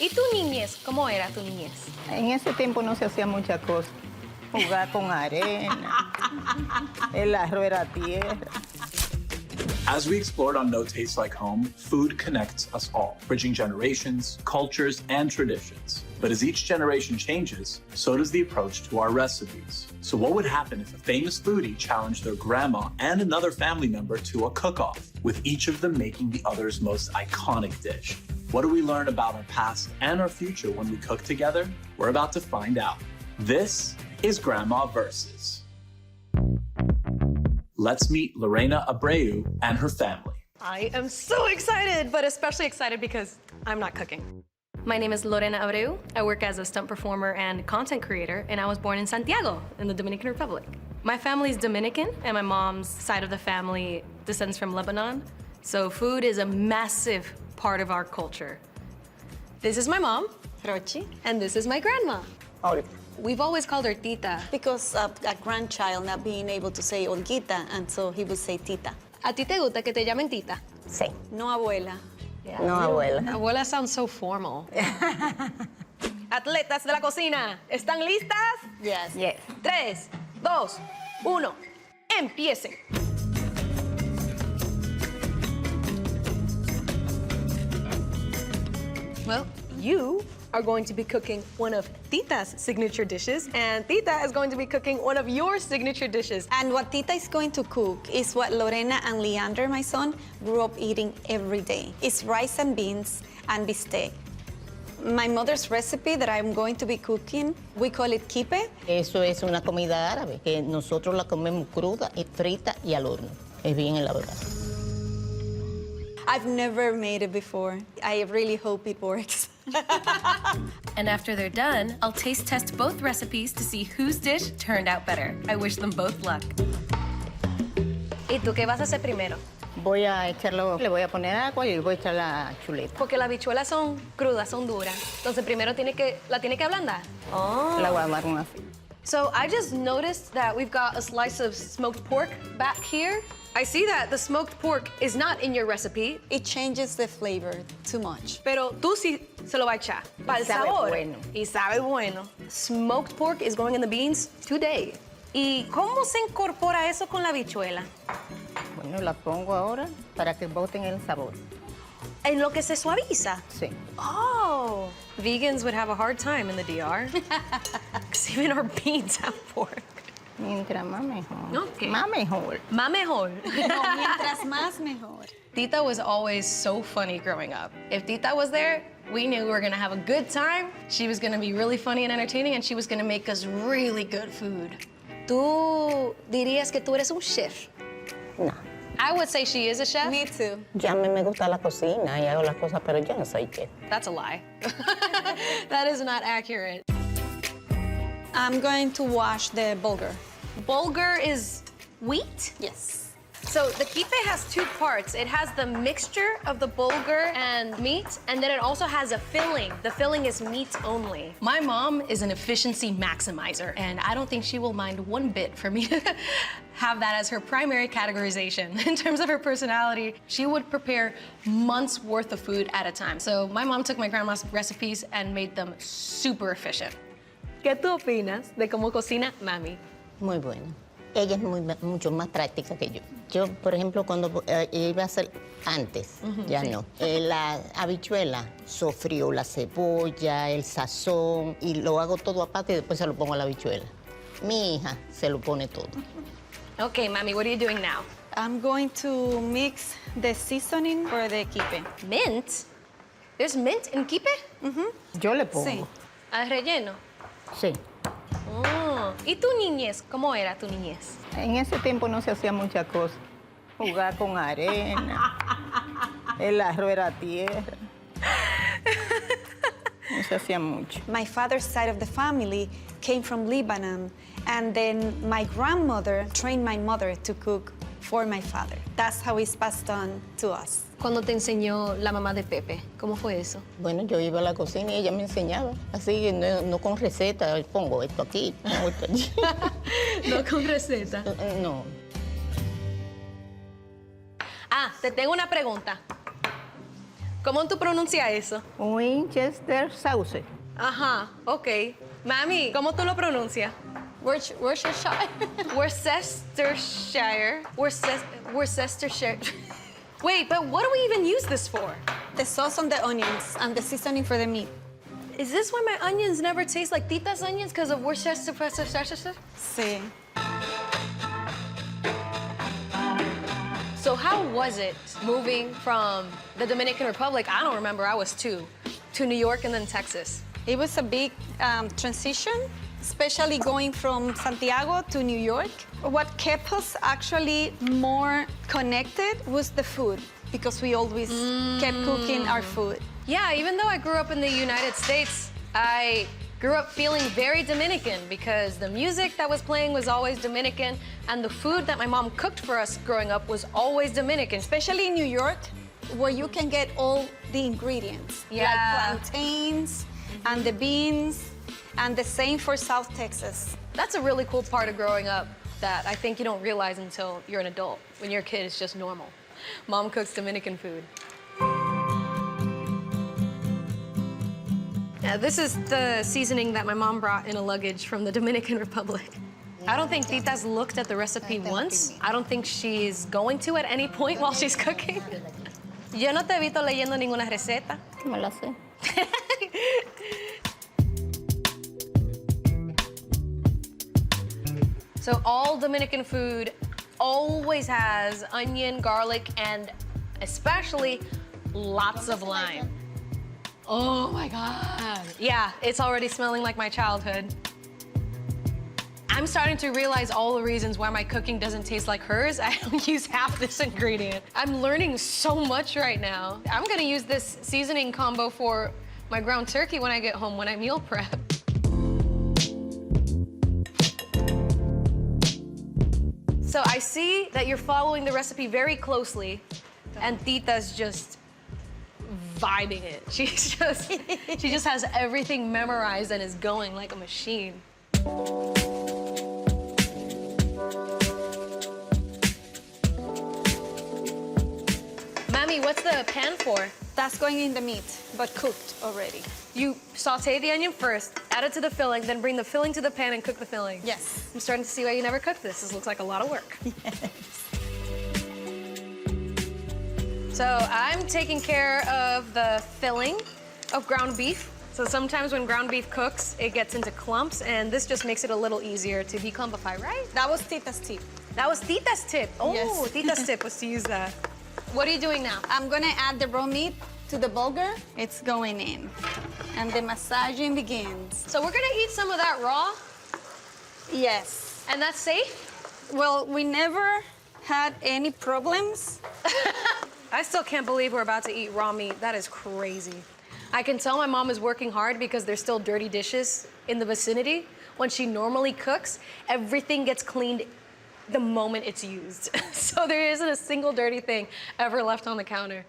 ¿Y tu niñez? ¿Cómo era tu niñez? En ese tiempo no se hacía muchas cosas. Jugar con arena, el arroz era tierra. As we explored on No Taste Like Home, food connects us all, bridging generations, cultures, and traditions. But as each generation changes, so does the approach to our recipes. So what would happen if a famous foodie challenged their grandma and another family member to a cook-off, with each of them making the other's most iconic dish? What do we learn about our past and our future when we cook together? We're about to find out. This is Grandma Versus. Let's meet Lorena Abreu and her family. I am so excited, but especially excited because I'm not cooking. My name is Lorena Abreu. I work as a stunt performer and content creator, and I was born in Santiago, in the Dominican Republic. My family is Dominican, and my mom's side of the family descends from Lebanon. So food is a massive part of our culture. This is my mom, Rochi, and this is my grandma. Olga. We've always called her Tita. Because of a grandchild not being able to say Olguita, and so he would say Tita. ¿A ti te gusta que te llamen Tita? Sí. No abuela. Yeah. No, abuela. Abuela sounds so formal. Atletas de la cocina, ¿están listas? Yes. Yes. 3, 2, 1, empiecen. Well, you are going to be cooking one of Tita's signature dishes, and Tita is going to be cooking one of your signature dishes. And what Tita is going to cook is what Lorena and Leander, my son, grew up eating every day. It's rice and beans and bistec. My mother's recipe that I'm going to be cooking, we call it quipe. Eso es una comida árabe, que nosotros la comemos cruda, y frita y al horno. Es bien elaborada. I've never made it before. I really hope it works. And after they're done, I'll taste test both recipes to see whose dish turned out better. I wish them both luck. ¿Y tú qué vas a hacer primero? Voy a echarlo, le voy a poner agua y voy a echar la chuleta. Porque las habichuelas son crudas, son duras. Entonces primero la tiene que ablandar. Oh. La voy a dar una así. So I just noticed that we've got a slice of smoked pork back here. I see that the smoked pork is not in your recipe. It changes the flavor too much. Pero tú sí se lo vas a echar. Para el Sabe sabor. bueno. Y sabe bueno. Smoked pork is going in the beans today. ¿Y cómo se incorpora eso con la habichuela? Bueno, la pongo ahora para que boten el sabor. En lo que se suaviza. Sí. Oh. Vegans would have a hard time in the DR. Because even our beans have pork. Mientras más mejor. Okay. Más mejor. Más mejor. No, mientras más mejor. Tita was always so funny growing up. If Tita was there, we knew we were gonna have a good time. She was gonna be really funny and entertaining, and she was gonna make us really good food. ¿Tú dirías que tú eres un chef? No. I would say she is a chef. Me too. Ya a mí me gusta la cocina y hago las cosas, pero yo no soy chef. That's a lie. That is not accurate. I'm going to wash the bulgur. Bulgur is wheat? Yes. So the quipe has two parts. It has the mixture of the bulgur and meat, and then it also has a filling. The filling is meat only. My mom is an efficiency maximizer, and I don't think she will mind one bit for me to have that as her primary categorization. In terms of her personality, she would prepare months worth of food at a time. So my mom took my grandma's recipes and made them super efficient. ¿Qué tú opinas de cómo cocina mami? Muy buena. Ella es mucho más práctica que yo. Yo, por ejemplo, cuando iba a hacer antes, ya no. La habichuela, sofrío la cebolla, el sazón, y lo hago todo aparte y después se lo pongo a la habichuela. Mi hija se lo pone todo. Okay, mami, what are you doing now? I'm going to mix the seasoning for the quipe. Mint? There's mint in quipe? Yo le pongo. Sí. ¿Al relleno? Sí. Oh. ¿Y tu niñez? ¿Cómo era tu niñez? En ese tiempo no se hacía muchas cosas. Jugar con arena, el arroz era tierra. No se hacía mucho. My father's side of the family came from Lebanon, and then my grandmother trained my mother to cook for my father. That's how it's passed on to us. Cuando te enseñó la mamá de Pepe, ¿cómo fue eso? Bueno, yo iba a la cocina y ella me enseñaba. Así, no con receta, pongo esto aquí, pongo esto allí. No con receta. No. Ah, te tengo una pregunta. ¿Cómo tú pronuncias eso? Winchester sauce. Ajá, ok. Mami, ¿cómo tú lo pronuncias? Worcestershire. Worcestershire. Worcestershire. Wait, but what do we even use this for? The sauce on the onions and the seasoning for the meat. Is this why my onions never taste like Tita's onions? Because of Worcester? Sí. So how was it moving from the Dominican Republic, I don't remember, I was 2, to New York and then Texas? It was a big transition, especially going from Santiago to New York. What kept us actually more connected was the food, because we always kept cooking our food. Yeah, even though I grew up in the United States, I grew up feeling very Dominican because the music that was playing was always Dominican, and the food that my mom cooked for us growing up was always Dominican. Especially in New York, where you can get all the ingredients, Yeah. like plantains and the beans, and the same for South Texas. That's a really cool part of growing up that I think you don't realize until you're an adult. When you're a kid, it's just normal. Mom cooks Dominican food. Yeah, this is the seasoning that my mom brought in a luggage from the Dominican Republic. I don't think Tita's looked at the recipe once. I don't think she's going to at any point while she's cooking. Yo no te he visto leyendo ninguna receta. Me la sé. So all Dominican food always has onion, garlic, and especially lots of lime. Oh my God. Yeah, it's already smelling like my childhood. I'm starting to realize all the reasons why my cooking doesn't taste like hers. I don't use half this ingredient. I'm learning so much right now. I'm gonna use this seasoning combo for my ground turkey when I get home, when I meal prep. So I see that you're following the recipe very closely, and Tita's just vibing it. She just has everything memorized and is going like a machine. Mami, what's the pan for? That's going in the meat, but cooked already. You saute the onion first, add it to the filling, then bring the filling to the pan and cook the filling. Yes. I'm starting to see why you never cooked this. This looks like a lot of work. So I'm taking care of the filling of ground beef. So sometimes when ground beef cooks, it gets into clumps, and this just makes it a little easier to declumpify, right? That was Tita's tip. That was Tita's tip. Oh, Yes. Tita's tip was to use that. What are you doing now? I'm gonna add the raw meat to the bulgur. It's going in. And the massaging begins. So we're gonna eat some of that raw, Yes. and that's safe? Well, we never had any problems. I still can't believe we're about to eat raw meat. That is crazy. I can tell my mom is working hard because there's still dirty dishes in the vicinity. When she normally cooks, everything gets cleaned the moment it's used. So there isn't a single dirty thing ever left on the counter.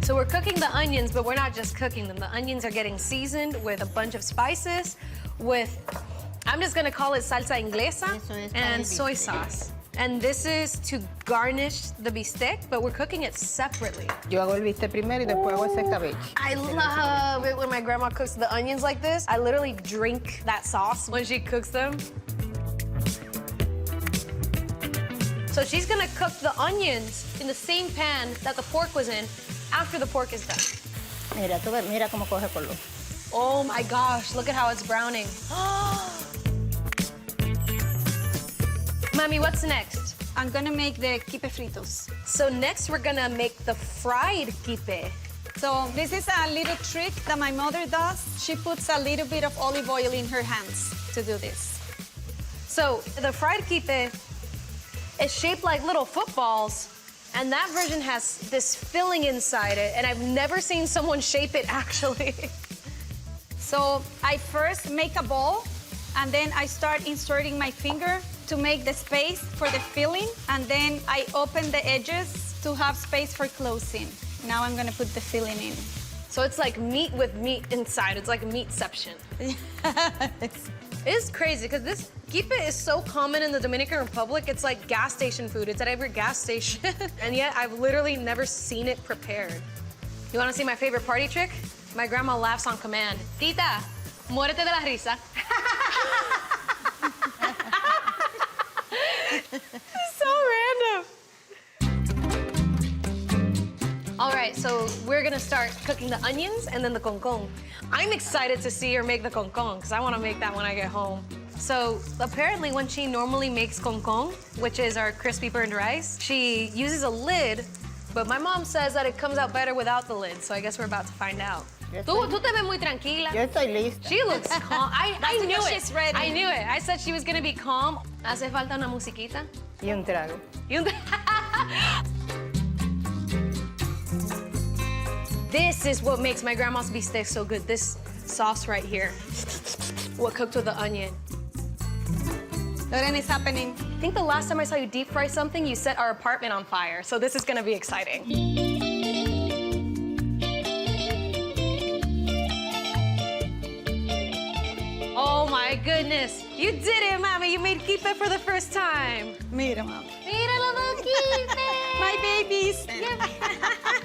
So we're cooking the onions, but we're not just cooking them. The onions are getting seasoned with a bunch of spices, with, I'm just gonna call it salsa inglesa and soy sauce. And this is to garnish the bistec, but we're cooking it separately. Yo hago el bistec primero y después hago ese cabbage. I love it when my grandma cooks the onions like this. I literally drink that sauce when she cooks them. So she's gonna cook the onions in the same pan that the pork was in after the pork is done. Mira, tú ves, mira cómo coge color. Oh my gosh, look at how it's browning. Mami, what's next? I'm gonna make the quipe fritos. So next we're gonna make the fried quipe. So this is a little trick that my mother does. She puts a little bit of olive oil in her hands to do this. So the fried quipe is shaped like little footballs, and that version has this filling inside it, and I've never seen someone shape it actually. So I first make a ball, and then I start inserting my finger to make the space for the filling, and then I open the edges to have space for closing. Now I'm gonna put the filling in. So it's like meat with meat inside. It's like a meatception. It's crazy because this quipe is so common in the Dominican Republic. It's like gas station food. It's at every gas station. And yet I've literally never seen it prepared. You want to see my favorite party trick? My grandma laughs on command. Tita, muérete de la risa. So random. All right, so we're gonna start cooking the onions and then the concón. I'm excited to see her make the concón because I want to make that when I get home. So apparently when she normally makes concón, which is our crispy burned rice, she uses a lid, but my mom says that it comes out better without the lid, so I guess we're about to find out. Tú te ves muy tranquila. Yo estoy lista. She looks calm. I knew it. She's ready. I knew it. I said she was gonna be calm. Hace falta una musiquita. Y un trago. This is what makes my grandma's bistec so good. This sauce right here. What cooked with the onion. Lorena, it's happening. I think the last time I saw you deep fry something, you set our apartment on fire. So this is gonna be exciting. Oh my goodness. You did it, Mami. You made quipe for the first time. Mira, mama. Mira little quipe. My babies.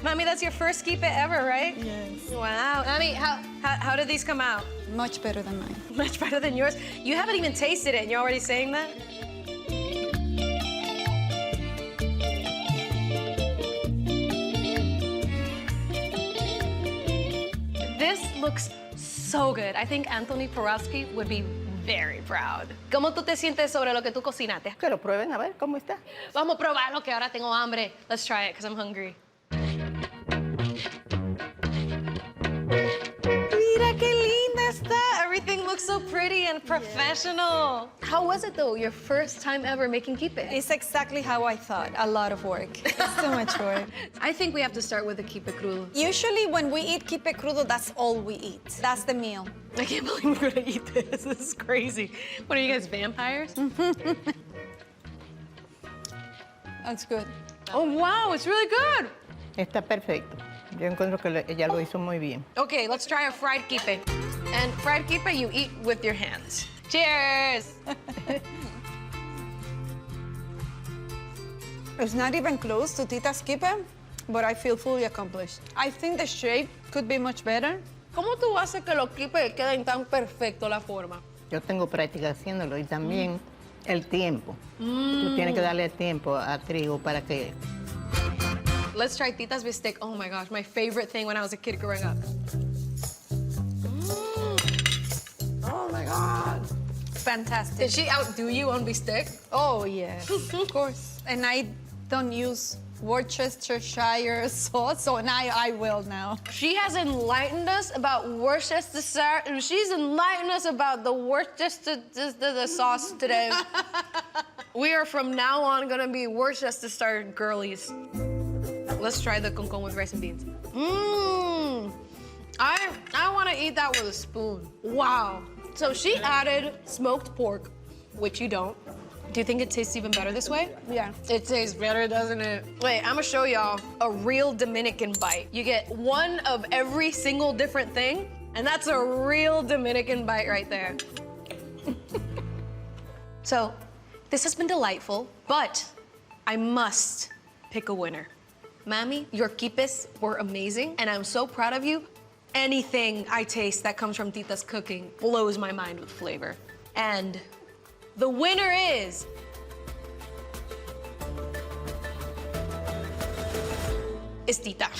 Mami, that's your first quipe ever, right? Yes. Wow. Mami, how did these come out? Much better than mine. Much better than yours. You haven't even tasted it, and you're already saying that? This looks so good. I think Anthony Porowski would be very proud. ¿Cómo tú te sientes sobre lo que tú cocinaste? Que lo prueben a ver cómo está. Vamos a probarlo, que ahora tengo hambre. Let's try it, because I'm hungry. Mira qué linda está. Everything looks so pretty and professional. Yeah. How was it, though, your first time ever making quipe? It's exactly how I thought. A lot of work. It's too much work. I think we have to start with the quipe crudo. Usually when we eat quipe crudo, that's all we eat. That's the meal. I can't believe we're gonna eat this. This is crazy. What are you guys, vampires? That's good. Oh, wow, it's really good. Está perfecto. Yo encuentro que ella lo hizo muy bien. Okay, let's try a fried quipe. And fried quipe you eat with your hands. Cheers! It's not even close to Tita's quipe, but I feel fully accomplished. I think the shape could be much better. ¿Cómo tú haces que los quipes queden tan perfecto la forma? Yo tengo práctica haciéndolo y también el tiempo. Tú tienes que darle tiempo a trigo para que... Let's try Tita's bistec. Oh my gosh, my favorite thing when I was a kid growing up. Oh my God. Fantastic. Did she outdo you on bistec? Oh, yes, of course. And I don't use Worcestershire sauce, so now I will now. She has enlightened us about Worcestershire. She's enlightened us about the Worcester the sauce today. We are from now on gonna be Worcestershire girlies. Let's try the concón with rice and beans. I want to eat that with a spoon. Wow. So she added smoked pork, which you don't. Do you think it tastes even better this way? Yeah. It tastes better, doesn't it? Wait, I'm gonna show y'all a real Dominican bite. You get one of every single different thing, and that's a real Dominican bite right there. So, this has been delightful, but I must pick a winner. Mami, your quipes were amazing, and I'm so proud of you. Anything I taste that comes from Tita's cooking blows my mind with flavor. And the winner is... Tita.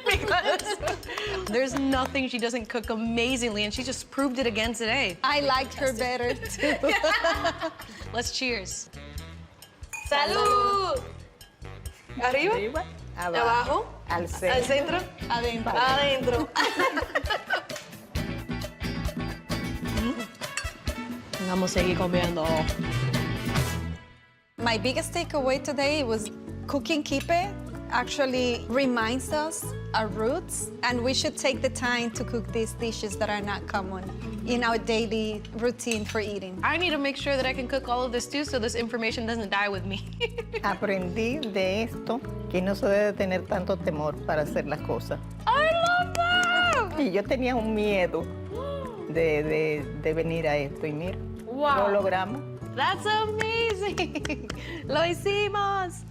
Because there's nothing she doesn't cook amazingly, and she just proved it again today. I liked her better, too. Let's cheers. Salud! Arriba. Abajo. Al centro. Al centro. Adentro. Adentro. Vamos a seguir comiendo. My biggest takeaway today was cooking quipe actually reminds us our roots, and we should take the time to cook these dishes that are not common in our daily routine for eating. I need to make sure that I can cook all of this too, so this information doesn't die with me. Aprendí de esto que no se debe tener tanto temor para hacer las cosas. I love that! Y yo tenía un miedo de venir a esto. Y mira, Wow. lo logramos. That's amazing. Lo hicimos.